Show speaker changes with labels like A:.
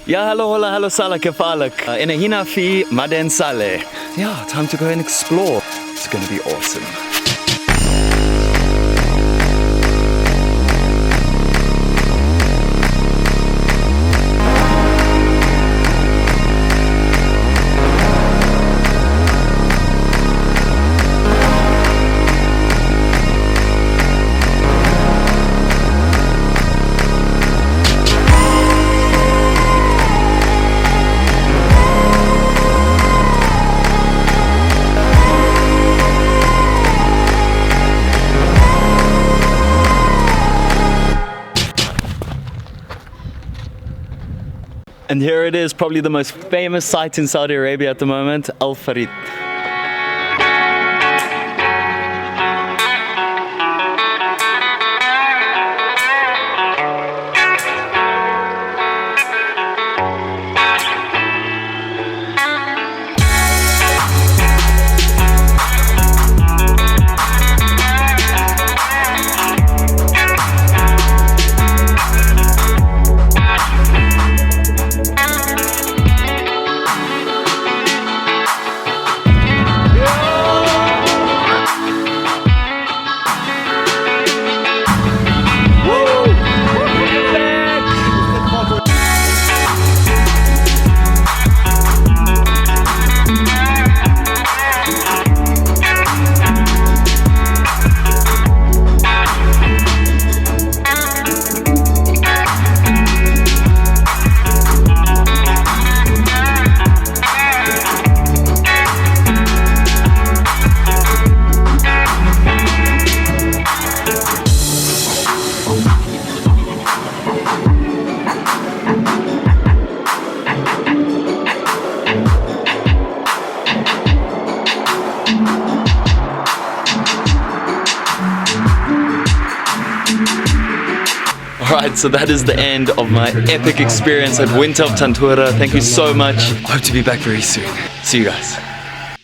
A: Ja, hallo, hola, hallo, sala, kefalak. Inahina fi maden sale. Yeah, time to go and explore. It's gonna be awesome. And here it is, probably the most famous site in Saudi Arabia at the moment, Al Farid. Alright, so that is the end of my epic experience at Winter of Tantora. Thank you so much. Hope to be back very soon. See you guys.